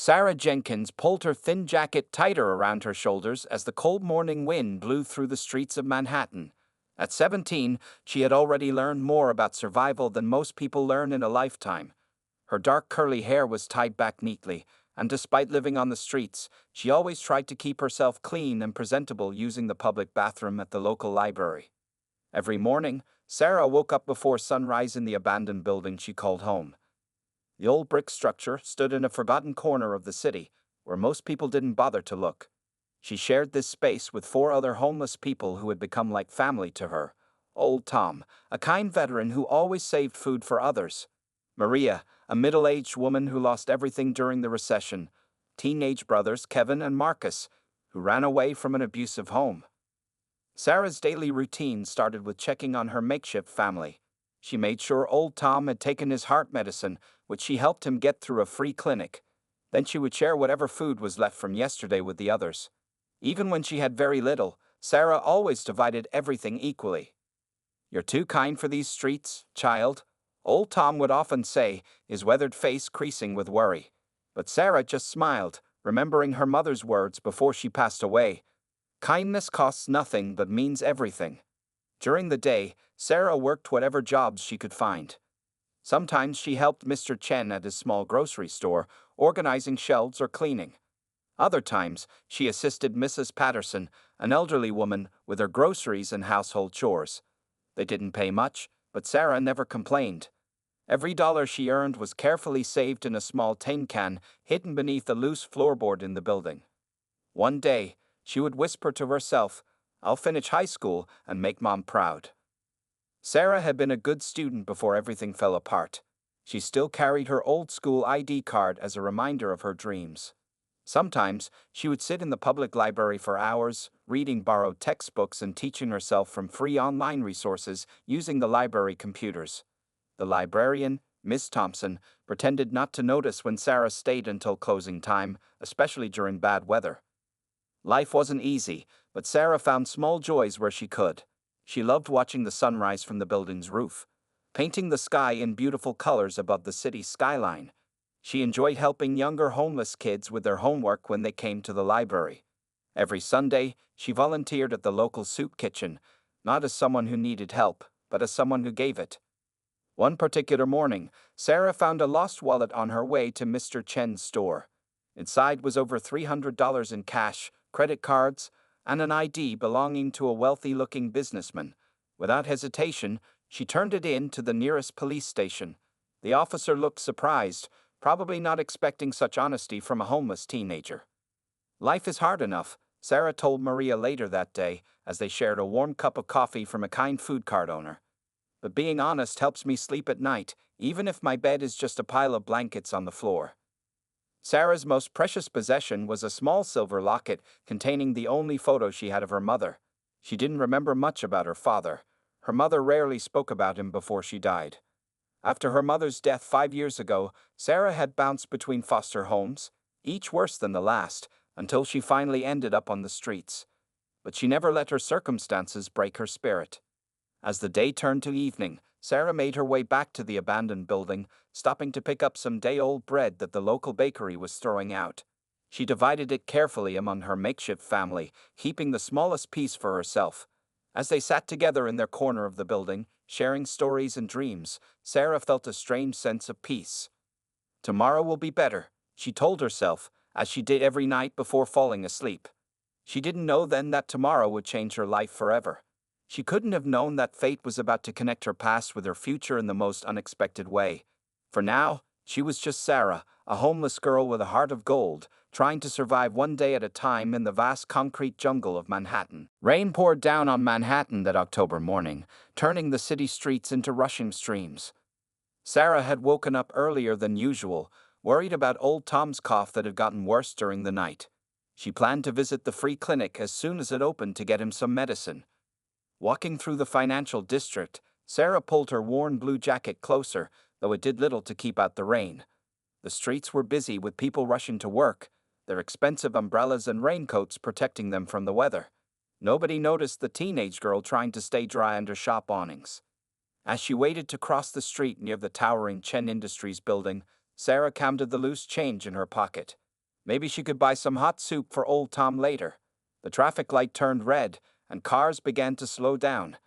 Sarah Jenkins pulled her thin jacket tighter around her shoulders as the cold morning wind blew through the streets of Manhattan. At 17, she had already learned more about survival than most people learn in a lifetime. Her dark curly hair was tied back neatly, and despite living on the streets, she always tried to keep herself clean and presentable using the public bathroom at the local library. Every morning, Sarah woke up before sunrise in the abandoned building she called home. The old brick structure stood in a forgotten corner of the city, where most people didn't bother to look. She shared this space with four other homeless people who had become like family to her. Old Tom, a kind veteran who always saved food for others. Maria, a middle-aged woman who lost everything during the recession. Teenage brothers Kevin and Marcus, who ran away from an abusive home. Sarah's daily routine started with checking on her makeshift family. She made sure old Tom had taken his heart medicine, which she helped him get through a free clinic. Then she would share whatever food was left from yesterday with the others. Even when she had very little, Sarah always divided everything equally. "You're too kind for these streets, child," old Tom would often say, his weathered face creasing with worry. But Sarah just smiled, remembering her mother's words before she passed away. Kindness costs nothing but means everything. During the day, Sarah worked whatever jobs she could find. Sometimes she helped Mr. Chen at his small grocery store, organizing shelves or cleaning. Other times, she assisted Mrs. Patterson, an elderly woman, with her groceries and household chores. They didn't pay much, but Sarah never complained. Every dollar she earned was carefully saved in a small tin can hidden beneath a loose floorboard in the building. One day, she would whisper to herself, "I'll finish high school and make Mom proud." Sarah had been a good student before everything fell apart. She still carried her old school ID card as a reminder of her dreams. Sometimes, she would sit in the public library for hours, reading borrowed textbooks and teaching herself from free online resources using the library computers. The librarian, Miss Thompson, pretended not to notice when Sarah stayed until closing time, especially during bad weather. Life wasn't easy, but Sarah found small joys where she could. She loved watching the sunrise from the building's roof, painting the sky in beautiful colors above the city skyline. She enjoyed helping younger homeless kids with their homework when they came to the library. Every Sunday, she volunteered at the local soup kitchen, not as someone who needed help, but as someone who gave it. One particular morning, Sarah found a lost wallet on her way to Mr. Chen's store. Inside was over $300 in cash, credit cards, and an ID belonging to a wealthy-looking businessman. Without hesitation, she turned it in to the nearest police station. The officer looked surprised, probably not expecting such honesty from a homeless teenager. "Life is hard enough," Sarah told Maria later that day, as they shared a warm cup of coffee from a kind food cart owner. "But being honest helps me sleep at night, even if my bed is just a pile of blankets on the floor." Sarah's most precious possession was a small silver locket containing the only photo she had of her mother. She didn't remember much about her father. Her mother rarely spoke about him before she died. After her mother's death 5 years ago, Sarah had bounced between foster homes, each worse than the last, until she finally ended up on the streets. But she never let her circumstances break her spirit. As the day turned to evening, Sarah made her way back to the abandoned building, stopping to pick up some day-old bread that the local bakery was throwing out. She divided it carefully among her makeshift family, keeping the smallest piece for herself. As they sat together in their corner of the building, sharing stories and dreams, Sarah felt a strange sense of peace. "Tomorrow will be better," she told herself, as she did every night before falling asleep. She didn't know then that tomorrow would change her life forever. She couldn't have known that fate was about to connect her past with her future in the most unexpected way. For now, she was just Sarah, a homeless girl with a heart of gold, trying to survive one day at a time in the vast concrete jungle of Manhattan. Rain poured down on Manhattan that October morning, turning the city streets into rushing streams. Sarah had woken up earlier than usual, worried about old Tom's cough that had gotten worse during the night. She planned to visit the free clinic as soon as it opened to get him some medicine. Walking through the financial district, Sarah pulled her worn blue jacket closer, though it did little to keep out the rain. The streets were busy with people rushing to work, their expensive umbrellas and raincoats protecting them from the weather. Nobody noticed the teenage girl trying to stay dry under shop awnings. As she waited to cross the street near the towering Chen Industries building, Sarah counted the loose change in her pocket. Maybe she could buy some hot soup for old Tom later. The traffic light turned red, and cars began to slow down.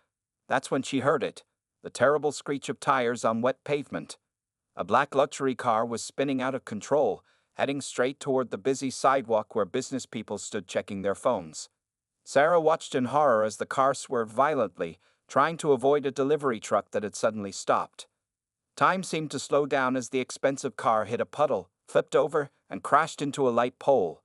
That's when she heard it, the terrible screech of tires on wet pavement. A black luxury car was spinning out of control, heading straight toward the busy sidewalk where business people stood checking their phones. Sarah watched in horror as the car swerved violently, trying to avoid a delivery truck that had suddenly stopped. Time seemed to slow down as the expensive car hit a puddle, flipped over, and crashed into a light pole.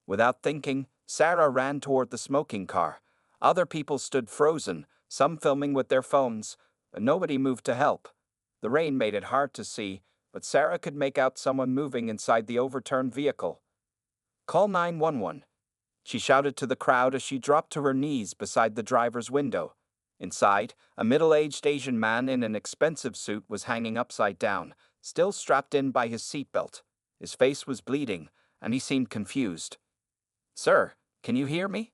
Without thinking, Sarah ran toward the smoking car. Other people stood frozen, some filming with their phones, but nobody moved to help. The rain made it hard to see, but Sarah could make out someone moving inside the overturned vehicle. "Call 911. She shouted to the crowd as she dropped to her knees beside the driver's window. Inside, a middle-aged Asian man in an expensive suit was hanging upside down, still strapped in by his seatbelt. His face was bleeding, and he seemed confused. "Sir, can you hear me?"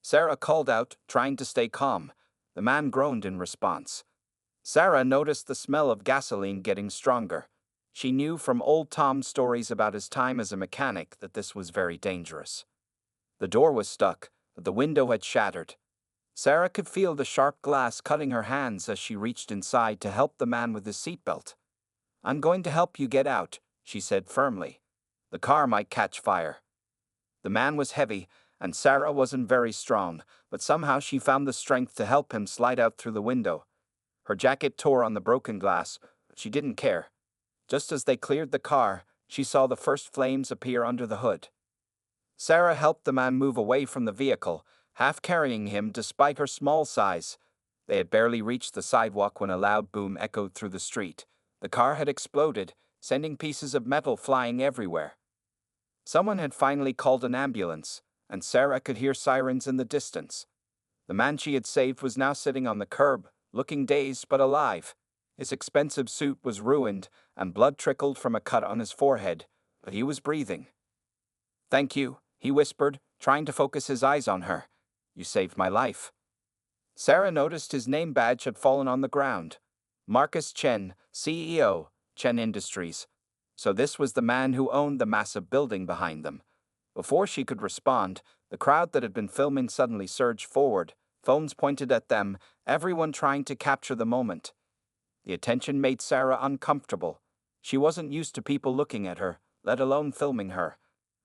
Sarah called out, trying to stay calm. The man groaned in response. Sarah noticed the smell of gasoline getting stronger. She knew from old Tom's stories about his time as a mechanic that this was very dangerous. The door was stuck, but the window had shattered. Sarah could feel the sharp glass cutting her hands as she reached inside to help the man with his seatbelt. "I'm going to help you get out," she said firmly. "The car might catch fire." The man was heavy, and Sarah wasn't very strong, but somehow she found the strength to help him slide out through the window. Her jacket tore on the broken glass, but she didn't care. Just as they cleared the car, she saw the first flames appear under the hood. Sarah helped the man move away from the vehicle, half carrying him despite her small size. They had barely reached the sidewalk when a loud boom echoed through the street. The car had exploded, sending pieces of metal flying everywhere. Someone had finally called an ambulance, and Sarah could hear sirens in the distance. The man she had saved was now sitting on the curb, looking dazed but alive. His expensive suit was ruined, and blood trickled from a cut on his forehead, but he was breathing. "Thank you," he whispered, trying to focus his eyes on her. "You saved my life." Sarah noticed his name badge had fallen on the ground. Marcus Chen, CEO, Chen Industries. So this was the man who owned the massive building behind them. Before she could respond, the crowd that had been filming suddenly surged forward, phones pointed at them, everyone trying to capture the moment. The attention made Sarah uncomfortable. She wasn't used to people looking at her, let alone filming her.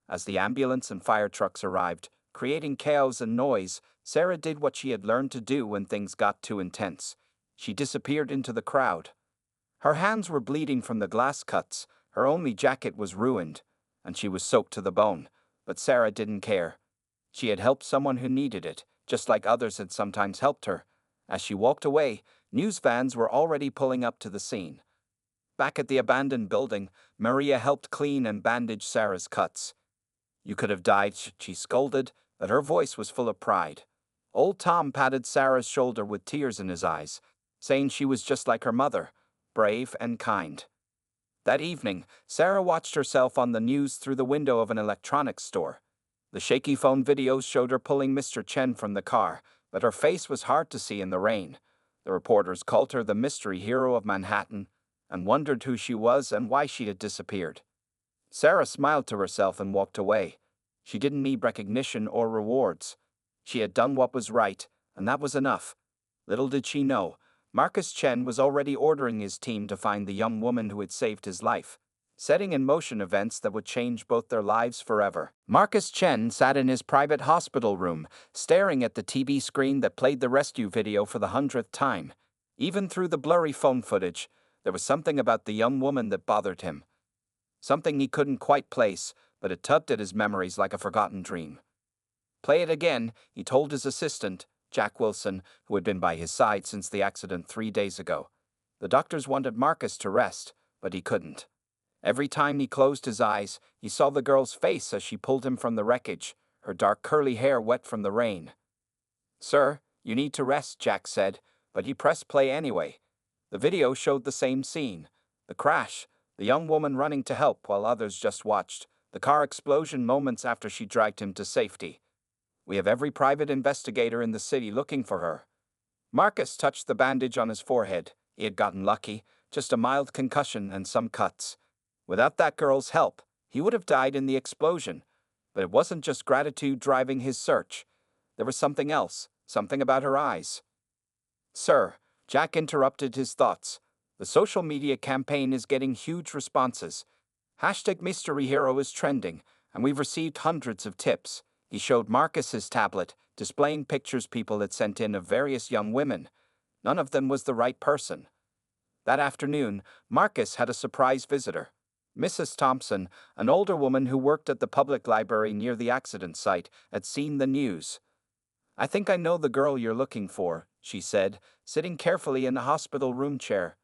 As the ambulance and fire trucks arrived, creating chaos and noise, Sarah did what she had learned to do when things got too intense. She disappeared into the crowd. Her hands were bleeding from the glass cuts, her only jacket was ruined, and she was soaked to the bone. But Sarah didn't care. She had helped someone who needed it, just like others had sometimes helped her. As she walked away, news vans were already pulling up to the scene. Back at the abandoned building, Maria helped clean and bandage Sarah's cuts. "You could have died," she scolded, but her voice was full of pride. Old Tom patted Sarah's shoulder with tears in his eyes, saying she was just like her mother, brave and kind. That evening, Sarah watched herself on the news through the window of an electronics store. The shaky phone videos showed her pulling Mr. Chen from the car, but her face was hard to see in the rain. The reporters called her the mystery hero of Manhattan and wondered who she was and why she had disappeared. Sarah smiled to herself and walked away. She didn't need recognition or rewards. She had done what was right, and that was enough. Little did she know, Marcus Chen was already ordering his team to find the young woman who had saved his life, setting in motion events that would change both their lives forever. Marcus Chen sat in his private hospital room, staring at the TV screen that played the rescue video for the 100th time. Even through the blurry phone footage, there was something about the young woman that bothered him. Something he couldn't quite place, but it tugged at his memories like a forgotten dream. "Play it again," he told his assistant, Jack Wilson, who had been by his side since the accident 3 days ago. The doctors wanted Marcus to rest, but he couldn't. Every time he closed his eyes, he saw the girl's face as she pulled him from the wreckage, her dark curly hair wet from the rain. "Sir, you need to rest," Jack said, but he pressed play anyway. The video showed the same scene. The crash, the young woman running to help while others just watched, the car explosion moments after she dragged him to safety. "We have every private investigator in the city looking for her." Marcus touched the bandage on his forehead. He had gotten lucky, just a mild concussion and some cuts. Without that girl's help, he would have died in the explosion, But it wasn't just gratitude driving his search. There was something else, something about her eyes. Sir, Jack interrupted his thoughts. The social media campaign is getting huge responses. Hashtag Mystery Hero is trending, and we've received hundreds of tips. He showed Marcus his tablet, displaying pictures people had sent in of various young women. None of them was the right person. That afternoon, Marcus had a surprise visitor. Mrs. Thompson, an older woman who worked at the public library near the accident site, had seen the news. "I think I know the girl you're looking for," she said, sitting carefully in a hospital room chair.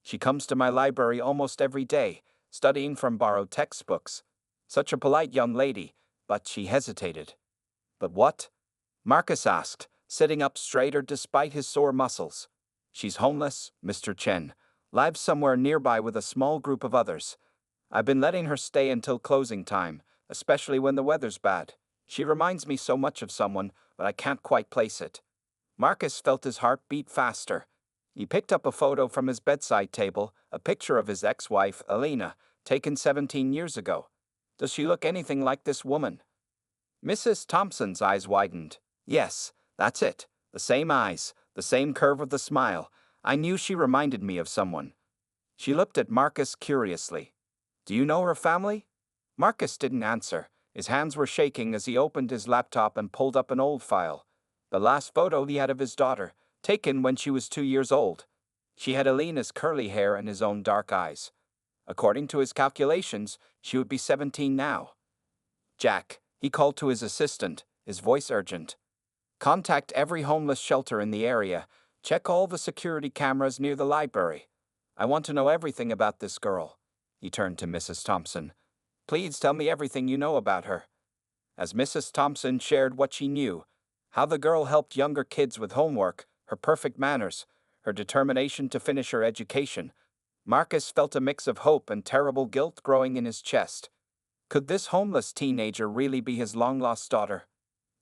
"She comes to my library almost every day, studying from borrowed textbooks. Such a polite young lady," but she hesitated. "But what?" Marcus asked, sitting up straighter despite his sore muscles. "She's homeless, Mr. Chen. Lives somewhere nearby with a small group of others. I've been letting her stay until closing time, especially when the weather's bad. She reminds me so much of someone, but I can't quite place it." Marcus felt his heart beat faster. He picked up a photo from his bedside table, a picture of his ex-wife, Elena, taken 17 years ago. "Does she look anything like this woman?" Mrs. Thompson's eyes widened. "Yes, that's it. The same eyes, the same curve of the smile. I knew she reminded me of someone." She looked at Marcus curiously. "Do you know her family?" Marcus didn't answer. His hands were shaking as he opened his laptop and pulled up an old file. The last photo he had of his daughter, taken when she was 2 years old. She had Elena's curly hair and his own dark eyes. According to his calculations, she would be 17 now. "Jack," he called to his assistant, his voice urgent. "Contact every homeless shelter in the area. Check all the security cameras near the library. I want to know everything about this girl." He turned to Mrs. Thompson. "Please tell me everything you know about her." As Mrs. Thompson shared what she knew, how the girl helped younger kids with homework, her perfect manners, her determination to finish her education, Marcus felt a mix of hope and terrible guilt growing in his chest. Could this homeless teenager really be his long-lost daughter?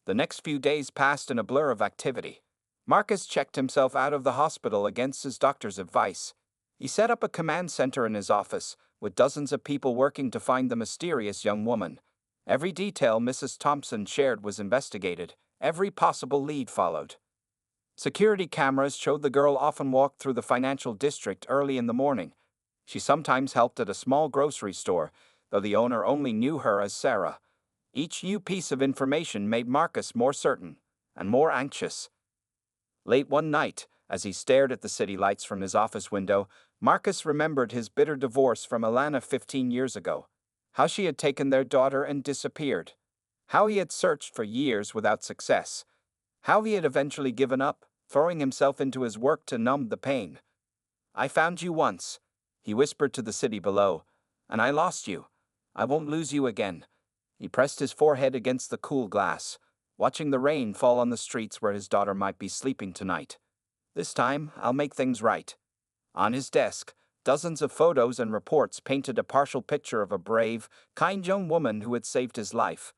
The next few days passed in a blur of activity. Marcus checked himself out of the hospital against his doctor's advice. He set up a command center in his office, with dozens of people working to find the mysterious young woman. Every detail Mrs. Thompson shared was investigated, every possible lead followed. Security cameras showed the girl often walked through the financial district early in the morning. She sometimes helped at a small grocery store, though the owner only knew her as Sarah. Each new piece of information made Marcus more certain and more anxious. Late one night, as he stared at the city lights from his office window, Marcus remembered his bitter divorce from Alana 15 years ago. How she had taken their daughter and disappeared. How he had searched for years without success. How he had eventually given up, throwing himself into his work to numb the pain. "I found you once," he whispered to the city below, "and I lost you. I won't lose you again." He pressed his forehead against the cool glass, watching the rain fall on the streets where his daughter might be sleeping tonight. "This time, I'll make things right." On his desk, dozens of photos and reports painted a partial picture of a brave, kind young woman who had saved his life.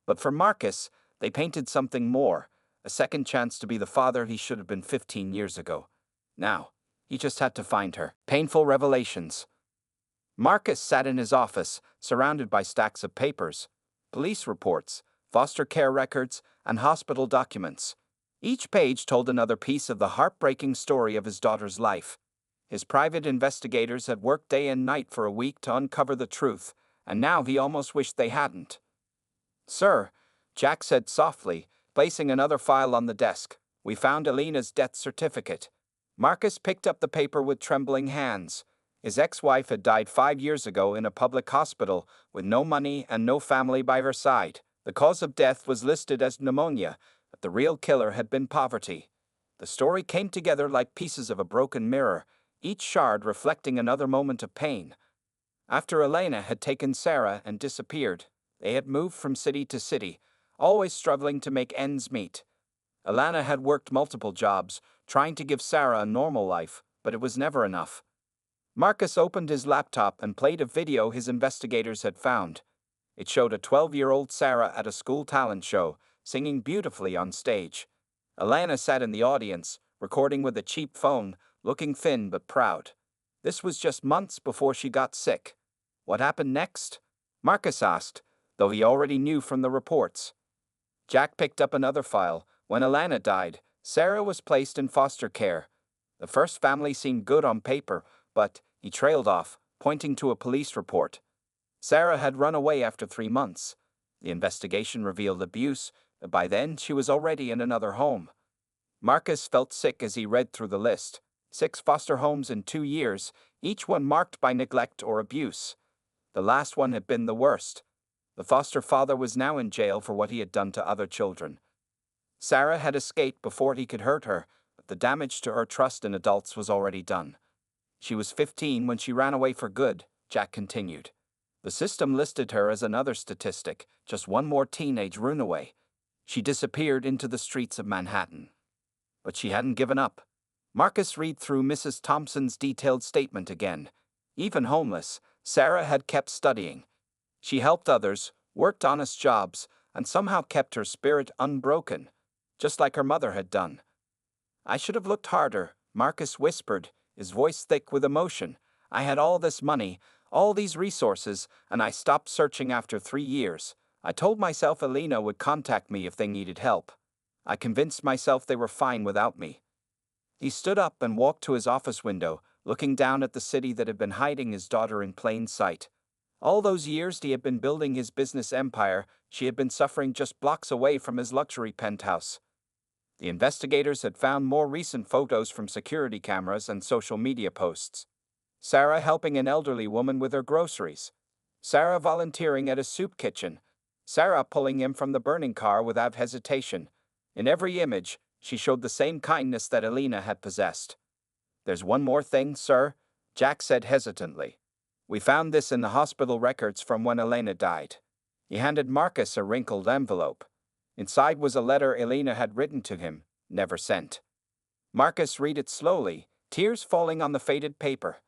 But for Marcus, they painted something more, a second chance to be the father he should have been 15 years ago. Now, he just had to find her. Painful revelations. Marcus sat in his office, surrounded by stacks of papers, police reports, foster care records, and hospital documents. Each page told another piece of the heartbreaking story of his daughter's life. His private investigators had worked day and night for a week to uncover the truth, and now he almost wished they hadn't. "Sir," Jack said softly, placing another file on the desk, "we found Elena's death certificate." Marcus picked up the paper with trembling hands. His ex-wife had died 5 years ago in a public hospital with no money and no family by her side. The cause of death was listed as pneumonia, but the real killer had been poverty. The story came together like pieces of a broken mirror, each shard reflecting another moment of pain. After Elena had taken Sarah and disappeared, they had moved from city to city, always struggling to make ends meet. Alana had worked multiple jobs, trying to give Sarah a normal life, but it was never enough. Marcus opened his laptop and played a video his investigators had found. It showed a 12-year-old Sarah at a school talent show, singing beautifully on stage. Alana sat in the audience, recording with a cheap phone, looking thin but proud. This was just months before she got sick. What happened next? Marcus asked, though he already knew from the reports. Jack picked up another file. When Alana died, Sarah was placed in foster care. The first family seemed good on paper, but he trailed off, pointing to a police report. Sarah had run away after 3 months. The investigation revealed abuse, but by then she was already in another home. Marcus felt sick as he read through the list. 6 foster homes in 2 years, each one marked by neglect or abuse. The last one had been the worst. The foster father was now in jail for what he had done to other children. Sarah had escaped before he could hurt her, but the damage to her trust in adults was already done. She was 15 when she ran away for good, Jack continued. The system listed her as another statistic, just one more teenage runaway. She disappeared into the streets of Manhattan. But she hadn't given up. Marcus read through Mrs. Thompson's detailed statement again. Even homeless, Sarah had kept studying. She helped others, worked honest jobs, and somehow kept her spirit unbroken, just like her mother had done. I should have looked harder, Marcus whispered, his voice thick with emotion. I had all this money, all these resources, and I stopped searching after 3 years. I told myself Alina would contact me if they needed help. I convinced myself they were fine without me. He stood up and walked to his office window, looking down at the city that had been hiding his daughter in plain sight. All those years he had been building his business empire, she had been suffering just blocks away from his luxury penthouse. The investigators had found more recent photos from security cameras and social media posts. Sarah helping an elderly woman with her groceries. Sarah volunteering at a soup kitchen. Sarah pulling him from the burning car without hesitation. In every image, she showed the same kindness that Alina had possessed. There's one more thing, sir, Jack said hesitantly. We found this in the hospital records from when Elena died. He handed Marcus a wrinkled envelope. Inside was a letter Elena had written to him, never sent. Marcus read it slowly, tears falling on the faded paper.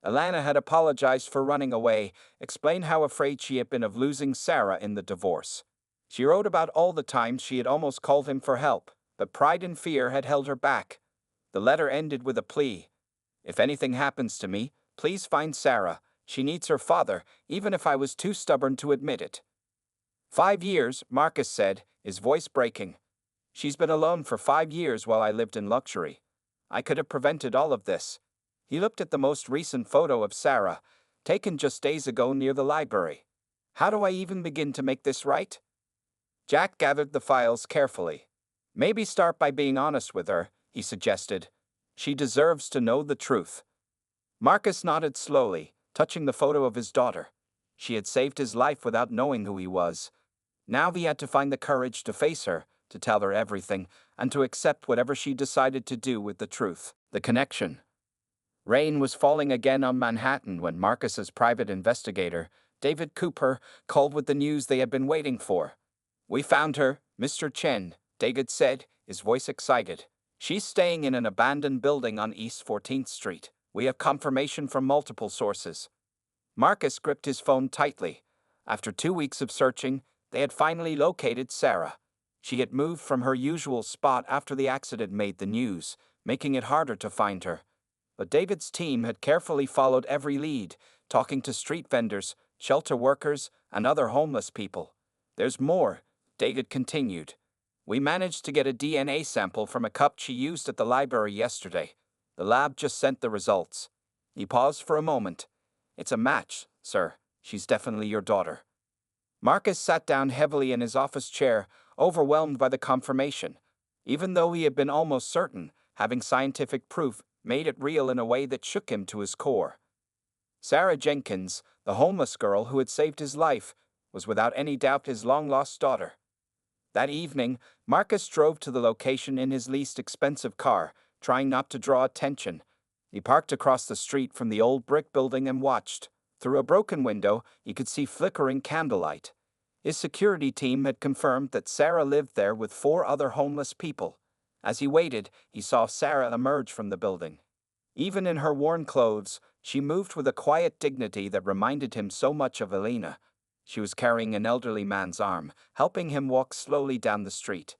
Elena had apologized for running away, explained how afraid she had been of losing Sarah in the divorce. She wrote about all the times she had almost called him for help, but pride and fear had held her back. The letter ended with a plea. If anything happens to me, please find Sarah. She needs her father, even if I was too stubborn to admit it. 5 years, Marcus said, his voice breaking. She's been alone for 5 years while I lived in luxury. I could have prevented all of this. He looked at the most recent photo of Sarah, taken just days ago near the library. How do I even begin to make this right? Jack gathered the files carefully. Maybe start by being honest with her, he suggested. She deserves to know the truth. Marcus nodded slowly, touching the photo of his daughter. She had saved his life without knowing who he was. Now he had to find the courage to face her, to tell her everything, and to accept whatever she decided to do with the truth. The connection. Rain was falling again on Manhattan when Marcus's private investigator, David Cooper, called with the news they had been waiting for. We found her, Mr. Chen, David said, his voice excited. She's staying in an abandoned building on East 14th Street. We have confirmation from multiple sources. Marcus gripped his phone tightly. After 2 weeks of searching, they had finally located Sarah. She had moved from her usual spot after the accident made the news, making it harder to find her. But David's team had carefully followed every lead, talking to street vendors, shelter workers, and other homeless people. There's more, David continued. We managed to get a DNA sample from a cup she used at the library yesterday. The lab just sent the results. He paused for a moment. It's a match, sir. She's definitely your daughter. Marcus sat down heavily in his office chair, overwhelmed by the confirmation. Even though he had been almost certain, having scientific proof made it real in a way that shook him to his core. Sarah Jenkins, the homeless girl who had saved his life, was without any doubt his long-lost daughter. That evening, Marcus drove to the location in his least expensive car, trying not to draw attention. He parked across the street from the old brick building and watched. Through a broken window, he could see flickering candlelight. His security team had confirmed that Sarah lived there with 4 other homeless people. As he waited, he saw Sarah emerge from the building. Even in her worn clothes, she moved with a quiet dignity that reminded him so much of Elena. She was carrying an elderly man's arm, helping him walk slowly down the street.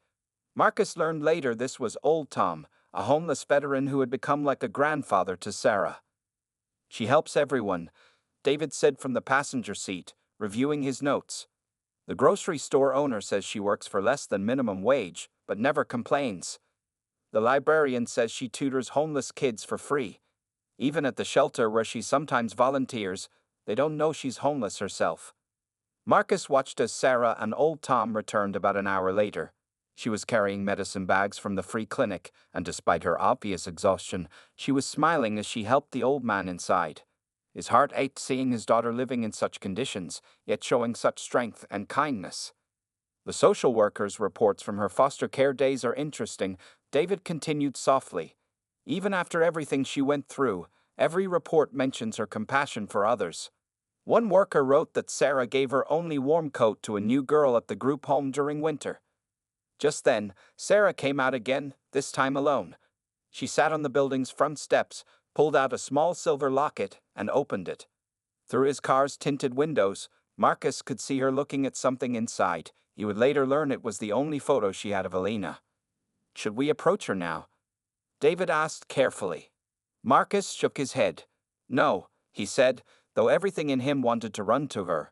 Marcus learned later this was Old Tom, a homeless veteran who had become like a grandfather to Sarah. She helps everyone, David said from the passenger seat, reviewing his notes. The grocery store owner says she works for less than minimum wage, but never complains. The librarian says she tutors homeless kids for free. Even at the shelter where she sometimes volunteers, they don't know she's homeless herself. Marcus watched as Sarah and old Tom returned about an hour later. She was carrying medicine bags from the free clinic, and despite her obvious exhaustion, she was smiling as she helped the old man inside. His heart ached seeing his daughter living in such conditions, yet showing such strength and kindness. The social worker's reports from her foster care days are interesting, David continued softly. Even after everything she went through, every report mentions her compassion for others. One worker wrote that Sarah gave her only warm coat to a new girl at the group home during winter. Just then, Sarah came out again, this time alone. She sat on the building's front steps, pulled out a small silver locket, and opened it. Through his car's tinted windows, Marcus could see her looking at something inside. He would later learn it was the only photo she had of Elena. Should we approach her now? David asked carefully. Marcus shook his head. No, he said, though everything in him wanted to run to her.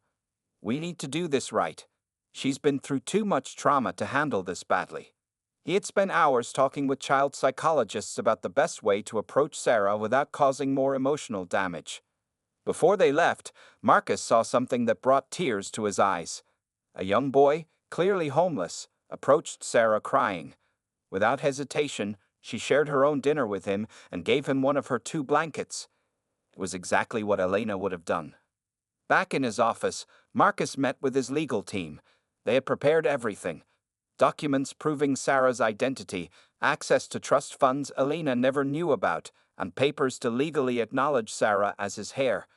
We need to do this right. She's been through too much trauma to handle this badly. He had spent hours talking with child psychologists about the best way to approach Sarah without causing more emotional damage. Before they left, Marcus saw something that brought tears to his eyes. A young boy, clearly homeless, approached Sarah crying. Without hesitation, she shared her own dinner with him and gave him one of her 2 blankets. It was exactly what Elena would have done. Back in his office, Marcus met with his legal team. They had prepared everything. Documents proving Sarah's identity, access to trust funds Elena never knew about, and papers to legally acknowledge Sarah as his heir.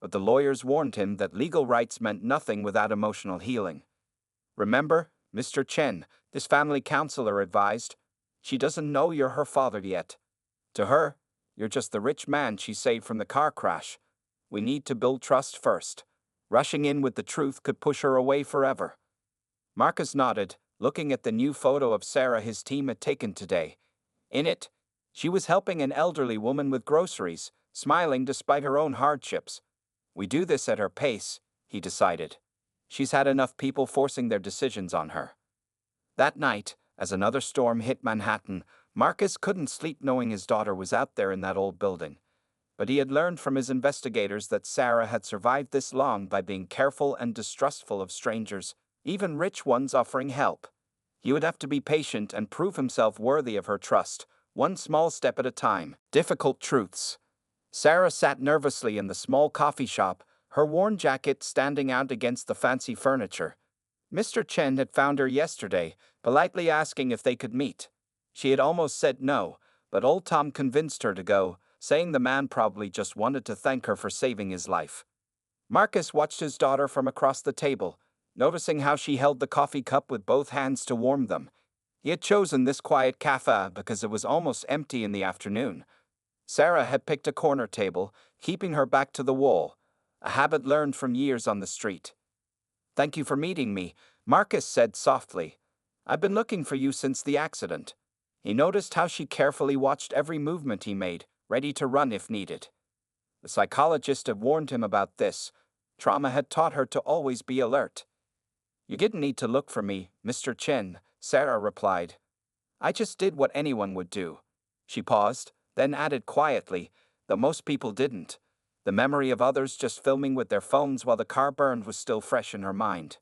But the lawyers warned him that legal rights meant nothing without emotional healing. Remember, Mr. Chen, this family counselor advised, she doesn't know you're her father yet. To her, you're just the rich man she saved from the car crash. We need to build trust first. Rushing in with the truth could push her away forever. Marcus nodded, looking at the new photo of Sarah his team had taken today. In it, she was helping an elderly woman with groceries, smiling despite her own hardships. We do this at her pace, he decided. She's had enough people forcing their decisions on her. That night, as another storm hit Manhattan, Marcus couldn't sleep knowing his daughter was out there in that old building. But he had learned from his investigators that Sarah had survived this long by being careful and distrustful of strangers, even rich ones offering help. He would have to be patient and prove himself worthy of her trust, one small step at a time. Difficult truths. Sarah sat nervously in the small coffee shop, her worn jacket standing out against the fancy furniture. Mr. Chen had found her yesterday, politely asking if they could meet. She had almost said no, but old Tom convinced her to go, saying the man probably just wanted to thank her for saving his life. Marcus watched his daughter from across the table, noticing how she held the coffee cup with both hands to warm them. He had chosen this quiet cafe because it was almost empty in the afternoon. Sarah had picked a corner table, keeping her back to the wall, a habit learned from years on the street. Thank you for meeting me, Marcus said softly. I've been looking for you since the accident. He noticed how she carefully watched every movement he made, ready to run if needed. The psychologist had warned him about this. Trauma had taught her to always be alert. You didn't need to look for me, Mr. Chen, Sarah replied. I just did what anyone would do. She paused, then added quietly, though most people didn't. The memory of others just filming with their phones while the car burned was still fresh in her mind.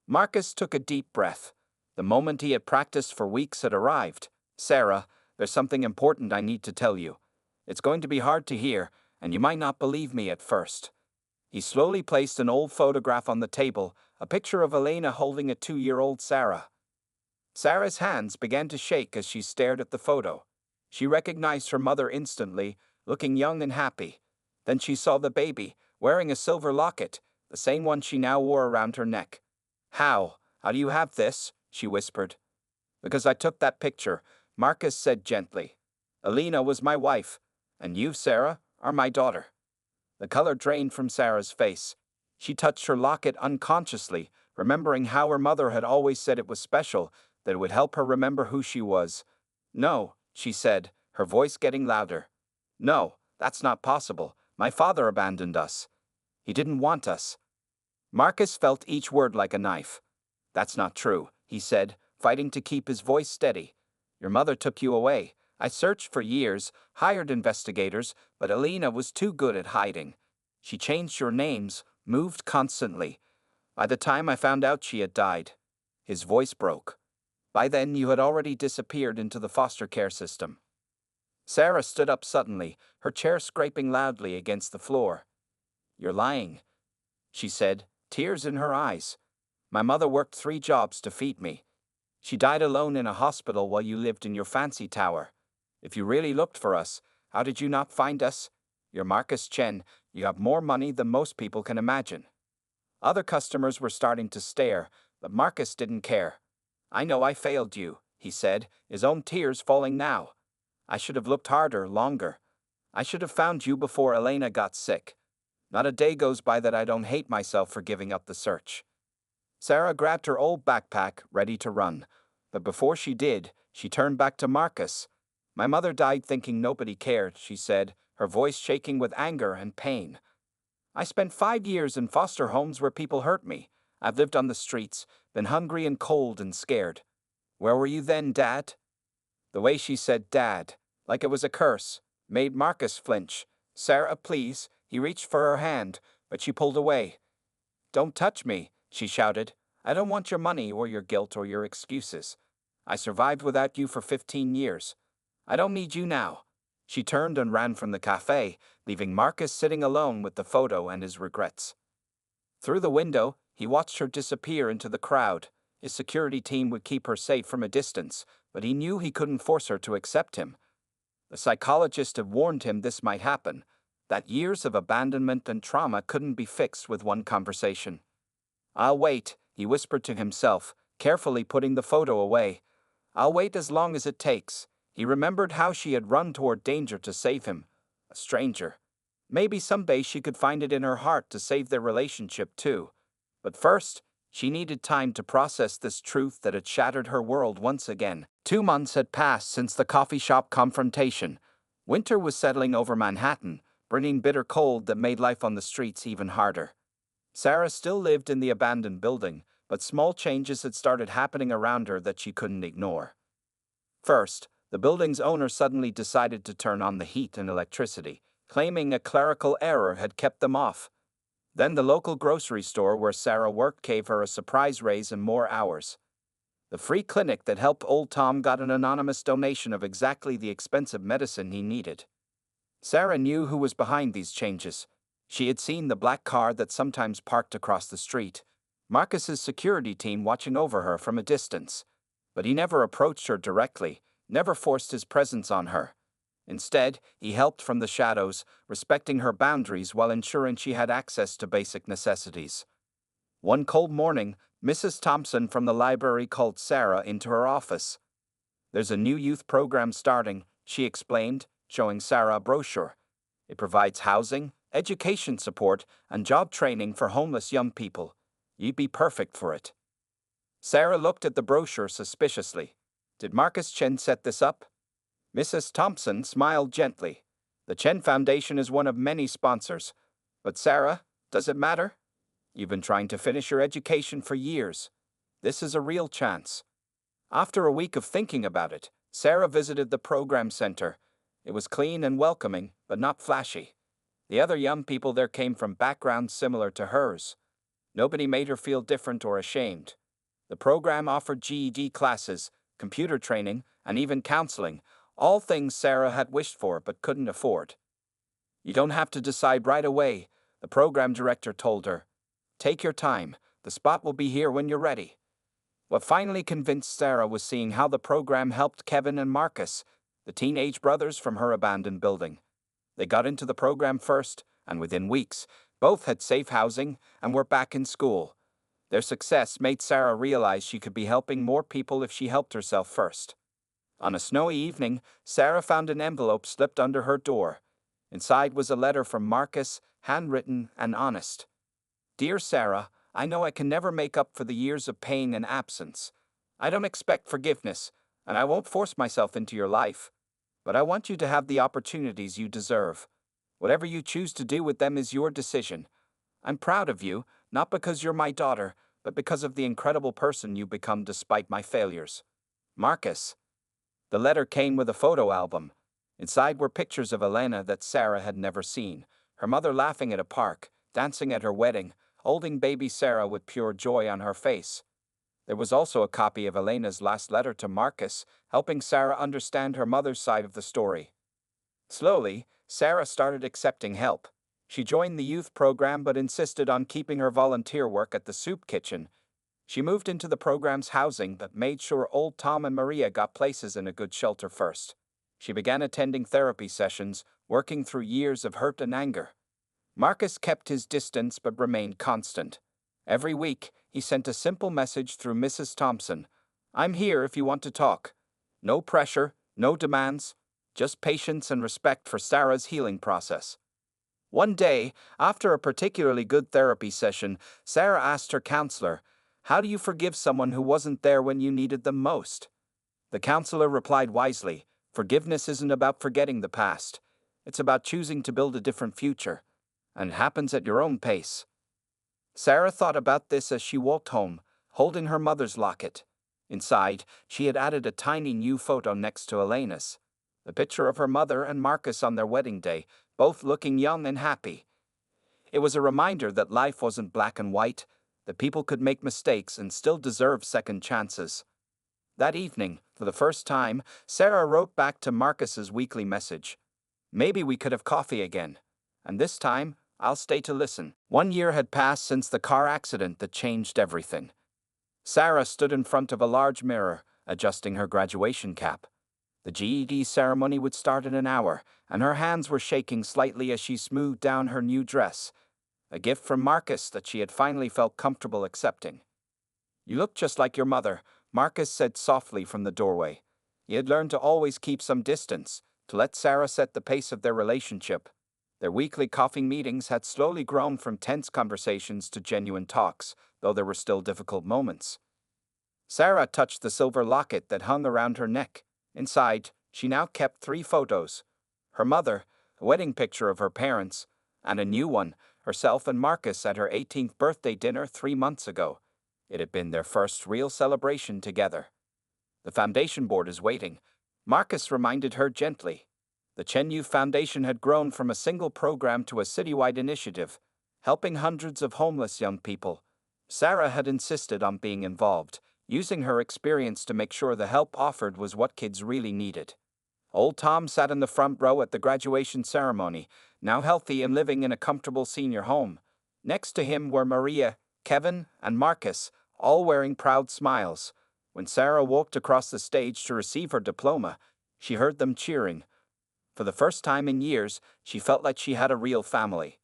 Marcus took a deep breath. The moment he had practiced for weeks had arrived. Sarah, there's something important I need to tell you. It's going to be hard to hear, and you might not believe me at first. He slowly placed an old photograph on the table, a picture of Elena holding a 2-year-old Sarah. Sarah's hands began to shake as she stared at the photo. She recognized her mother instantly, looking young and happy. Then she saw the baby, wearing a silver locket, the same one she now wore around her neck. How do you have this? She whispered. Because I took that picture, Marcus said gently. Elena was my wife, and you, Sarah, are my daughter. The color drained from Sarah's face. She touched her locket unconsciously, remembering how her mother had always said it was special, that it would help her remember who she was. No, she said, her voice getting louder. No, that's not possible. My father abandoned us. He didn't want us. Marcus felt each word like a knife. That's not true, he said, fighting to keep his voice steady. Your mother took you away. I searched for years, hired investigators, but Alina was too good at hiding. She changed your names, moved constantly. By the time I found out she had died, his voice broke. By then you had already disappeared into the foster care system. Sarah stood up suddenly, her chair scraping loudly against the floor. You're lying, she said, tears in her eyes. My mother worked 3 jobs to feed me. She died alone in a hospital while you lived in your fancy tower. If you really looked for us, how did you not find us? You're Marcus Chen. You have more money than most people can imagine. Other customers were starting to stare, but Marcus didn't care. I know I failed you, he said, his own tears falling now. I should have looked harder, longer. I should have found you before Elena got sick. Not a day goes by that I don't hate myself for giving up the search. Sarah grabbed her old backpack, ready to run. But before she did, she turned back to Marcus. My mother died thinking nobody cared, she said, her voice shaking with anger and pain. I spent 5 years in foster homes where people hurt me. I've lived on the streets, been hungry and cold and scared. Where were you then, Dad? The way she said Dad, like it was a curse, made Marcus flinch. Sarah, please. He reached for her hand, but she pulled away. Don't touch me, she shouted. I don't want your money or your guilt or your excuses. I survived without you for 15 years. I don't need you now. She turned and ran from the cafe, leaving Marcus sitting alone with the photo and his regrets. Through the window, he watched her disappear into the crowd. His security team would keep her safe from a distance, but he knew he couldn't force her to accept him. The psychologist had warned him this might happen, that years of abandonment and trauma couldn't be fixed with one conversation. I'll wait, he whispered to himself, carefully putting the photo away. I'll wait as long as it takes. He remembered how she had run toward danger to save him, a stranger. Maybe someday she could find it in her heart to save their relationship too. But first, she needed time to process this truth that had shattered her world once again. 2 months had passed since the coffee shop confrontation. Winter was settling over Manhattan, bringing bitter cold that made life on the streets even harder. Sarah still lived in the abandoned building, but small changes had started happening around her that she couldn't ignore. First, the building's owner suddenly decided to turn on the heat and electricity, claiming a clerical error had kept them off. Then the local grocery store where Sarah worked gave her a surprise raise and more hours. The free clinic that helped old Tom got an anonymous donation of exactly the expensive medicine he needed. Sarah knew who was behind these changes. She had seen the black car that sometimes parked across the street, Marcus's security team watching over her from a distance. But he never approached her directly, never forced his presence on her. Instead, he helped from the shadows, respecting her boundaries while ensuring she had access to basic necessities. One cold morning, Mrs. Thompson from the library called Sarah into her office. There's a new youth program starting, she explained, showing Sarah a brochure. It provides housing, education support, and job training for homeless young people. You'd be perfect for it. Sarah looked at the brochure suspiciously. Did Marcus Chen set this up? Mrs. Thompson smiled gently. The Chen Foundation is one of many sponsors. But Sarah, does it matter? You've been trying to finish your education for years. This is a real chance. After a week of thinking about it, Sarah visited the program center. It was clean and welcoming, but not flashy. The other young people there came from backgrounds similar to hers. Nobody made her feel different or ashamed. The program offered GED classes, computer training, and even counseling, all things Sarah had wished for but couldn't afford. You don't have to decide right away, the program director told her. Take your time, the spot will be here when you're ready. What finally convinced Sarah was seeing how the program helped Kevin and Marcus, the teenage brothers from her abandoned building. They got into the program first, and within weeks, both had safe housing and were back in school. Their success made Sarah realize she could be helping more people if she helped herself first. On a snowy evening, Sarah found an envelope slipped under her door. Inside was a letter from Marcus, handwritten and honest. Dear Sarah, I know I can never make up for the years of pain and absence. I don't expect forgiveness, and I won't force myself into your life. But I want you to have the opportunities you deserve. Whatever you choose to do with them is your decision. I'm proud of you, not because you're my daughter, but because of the incredible person you become despite my failures. Marcus. The letter came with a photo album. Inside were pictures of Elena that Sarah had never seen, her mother laughing at a park, dancing at her wedding, holding baby Sarah with pure joy on her face. There was also a copy of Elena's last letter to Marcus, helping Sarah understand her mother's side of the story. Slowly, Sarah started accepting help. She joined the youth program but insisted on keeping her volunteer work at the soup kitchen. She moved into the program's housing but made sure old Tom and Maria got places in a good shelter first. She began attending therapy sessions, working through years of hurt and anger. Marcus kept his distance but remained constant. Every week, he sent a simple message through Mrs. Thompson. "I'm here if you want to talk." No pressure, no demands, just patience and respect for Sarah's healing process. One day, after a particularly good therapy session, Sarah asked her counselor, "How do you forgive someone who wasn't there when you needed them most?" The counselor replied wisely, "Forgiveness isn't about forgetting the past. It's about choosing to build a different future. And it happens at your own pace." Sarah thought about this as she walked home, holding her mother's locket. Inside, she had added a tiny new photo next to Elena's. The picture of her mother and Marcus on their wedding day, both looking young and happy. It was a reminder that life wasn't black and white, that people could make mistakes and still deserve second chances. That evening, for the first time, Sarah wrote back to Marcus's weekly message. "Maybe we could have coffee again. And this time, I'll stay to listen." 1 year had passed since the car accident that changed everything. Sarah stood in front of a large mirror, adjusting her graduation cap. The GED ceremony would start in an hour, and her hands were shaking slightly as she smoothed down her new dress, a gift from Marcus that she had finally felt comfortable accepting. "You look just like your mother," Marcus said softly from the doorway. He had learned to always keep some distance, to let Sarah set the pace of their relationship. Their weekly coffee meetings had slowly grown from tense conversations to genuine talks, though there were still difficult moments. Sarah touched the silver locket that hung around her neck. Inside, she now kept 3 photos. Her mother, a wedding picture of her parents, and a new one, herself and Marcus at her 18th birthday dinner 3 months ago. It had been their first real celebration together. "The foundation board is waiting," Marcus reminded her gently. The Chen Yu Foundation had grown from a single program to a citywide initiative, helping hundreds of homeless young people. Sarah had insisted on being involved, using her experience to make sure the help offered was what kids really needed. Old Tom sat in the front row at the graduation ceremony, now healthy and living in a comfortable senior home. Next to him were Maria, Kevin, and Marcus, all wearing proud smiles. When Sarah walked across the stage to receive her diploma, she heard them cheering. For the first time in years, she felt like she had a real family.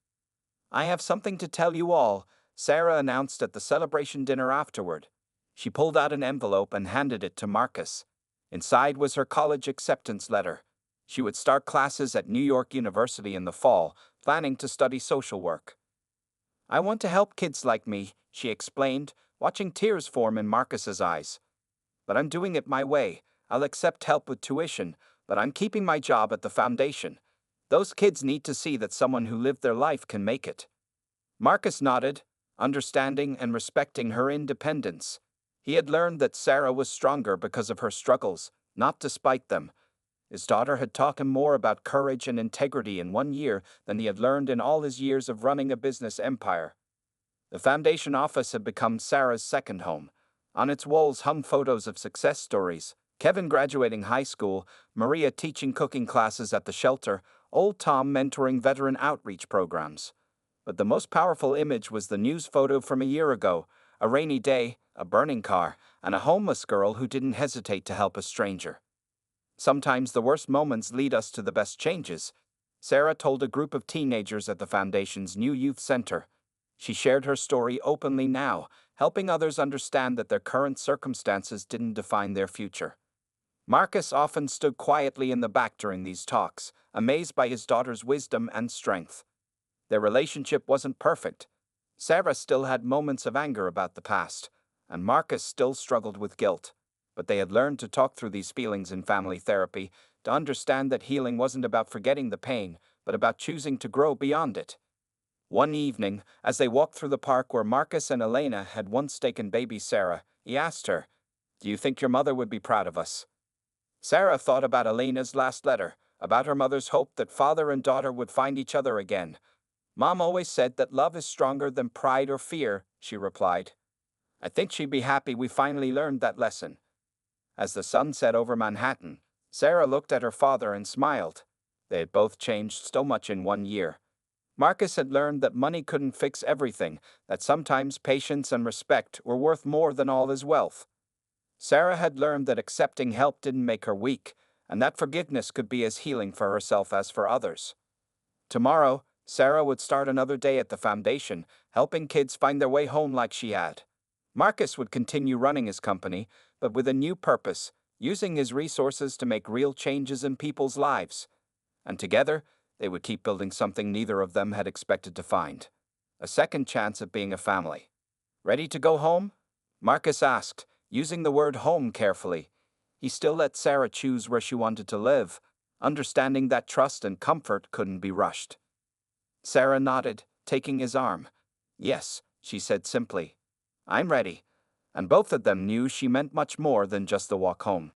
"I have something to tell you all," Sarah announced at the celebration dinner afterward. She pulled out an envelope and handed it to Marcus. Inside was her college acceptance letter. She would start classes at New York University in the fall, planning to study social work. "I want to help kids like me," she explained, watching tears form in Marcus's eyes. "But I'm doing it my way. I'll accept help with tuition, but I'm keeping my job at the foundation. Those kids need to see that someone who lived their life can make it." Marcus nodded, understanding and respecting her independence. He had learned that Sarah was stronger because of her struggles, not despite them. His daughter had taught him more about courage and integrity in 1 year than he had learned in all his years of running a business empire. The foundation office had become Sarah's second home. On its walls hung photos of success stories: Kevin graduating high school, Maria teaching cooking classes at the shelter, old Tom mentoring veteran outreach programs. But the most powerful image was the news photo from a year ago: a rainy day, a burning car, and a homeless girl who didn't hesitate to help a stranger. "Sometimes the worst moments lead us to the best changes," Sarah told a group of teenagers at the foundation's new youth center. She shared her story openly now, helping others understand that their current circumstances didn't define their future. Marcus often stood quietly in the back during these talks, amazed by his daughter's wisdom and strength. Their relationship wasn't perfect. Sarah still had moments of anger about the past, and Marcus still struggled with guilt. But they had learned to talk through these feelings in family therapy, to understand that healing wasn't about forgetting the pain, but about choosing to grow beyond it. One evening, as they walked through the park where Marcus and Elena had once taken baby Sarah, he asked her, "Do you think your mother would be proud of us?" Sarah thought about Elena's last letter, about her mother's hope that father and daughter would find each other again. "Mom always said that love is stronger than pride or fear," she replied. "I think she'd be happy we finally learned that lesson." As the sun set over Manhattan, Sarah looked at her father and smiled. They had both changed so much in 1 year. Marcus had learned that money couldn't fix everything, that sometimes patience and respect were worth more than all his wealth. Sarah had learned that accepting help didn't make her weak, and that forgiveness could be as healing for herself as for others. Tomorrow, Sarah would start another day at the foundation, helping kids find their way home like she had. Marcus would continue running his company, but with a new purpose, using his resources to make real changes in people's lives. And together, they would keep building something neither of them had expected to find: a second chance at being a family. "Ready to go home?" Marcus asked, using the word home carefully. He still let Sarah choose where she wanted to live, understanding that trust and comfort couldn't be rushed. Sarah nodded, taking his arm. "Yes," she said simply. "I'm ready." And both of them knew she meant much more than just the walk home.